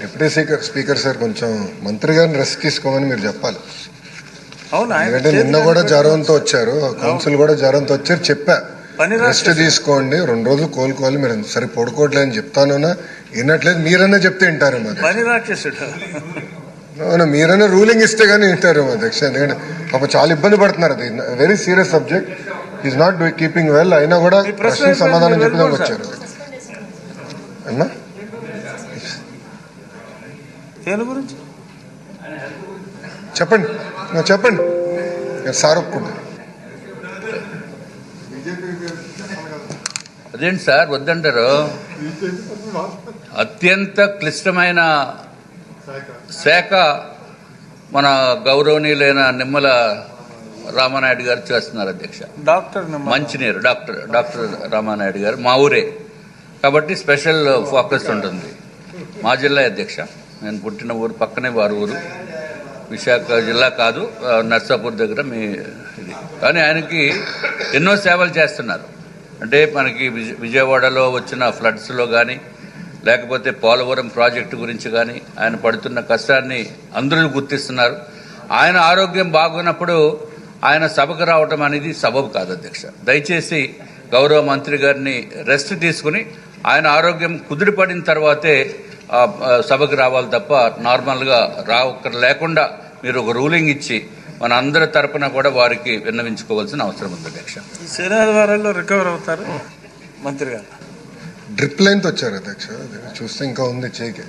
Deputy speaker sir కొంచెం మంత్రి గారిని రెస్ట్ తీసుకోమని మీరు చెప్పాలి. ఎందుకంటే నిన్న కూడా జ్వరంతో వచ్చారు, కౌన్సిల్ కూడా జ్వరంతో వచ్చారు. చెప్పా రెస్ట్ తీసుకోండి, 2 రోజులు కోలుకోవాలి, మీరు సరే పడుకోవట్లేదు అని చెప్తాను. వినట్లేదు, మీరన్నా చెప్తే వింటారేమో. మీరన్నా రూలింగ్ ఇస్తే గానీ వింటారేమో అధ్యక్ష. ఎందుకంటే పాప చాలా ఇబ్బంది పడుతున్నారు. అది very serious subject, is not keeping well. అయినా కూడా ప్రశ్నకు సమాధానం చెప్పడానికి వచ్చారు. అమ్మా చెప్పండి చెప్పండి సార్ ఒప్పుకుంటారు. అదేంటి సార్ వద్దంటారు? అత్యంత క్లిష్టమైన శాఖ మన గౌరవనీయులైన నిమ్మల రామానాయుడు గారు చేస్తున్నారు అధ్యక్ష. మంచినీరు డాక్టర్ రామానాయుడు గారు మా ఊరే కాబట్టి స్పెషల్ ఫోకస్ ఉంటుంది. మా జిల్లా అధ్యక్ష, నేను పుట్టిన ఊరు పక్కనే వారి ఊరు. విశాఖ జిల్లా కాదు, నర్సాపూర్ దగ్గర మీ ఇది. కానీ ఆయనకి ఎన్నో సేవలు చేస్తున్నారు. అంటే మనకి విజయవాడలో వచ్చిన ఫ్లడ్స్లో కానీ, లేకపోతే పోలవరం ప్రాజెక్టు గురించి కానీ ఆయన పడుతున్న కష్టాన్ని అందరూ గుర్తిస్తున్నారు. ఆయన ఆరోగ్యం బాగున్నప్పుడు ఆయన సభకు రావటం అనేది సబబు కాదు అధ్యక్ష. దయచేసి గౌరవ మంత్రి గారిని రెస్ట్ తీసుకుని ఆయన ఆరోగ్యం కుదిరిపడిన తర్వాతే సభకు రావాలి తప్ప నార్మల్గా లేకుండా మీరు ఒక రూలింగ్ ఇచ్చి మన అందరి తరపున కూడా వారికి విన్నవించుకోవాల్సిన అవసరం ఉంది అధ్యక్ష. శనివారాల్లో రికవర్ అవుతారు మంత్రి గారు. డ్రిప్ లైన్తో వచ్చారు అధ్యక్ష, చూస్తే ఇంకా ఉంది చేకే.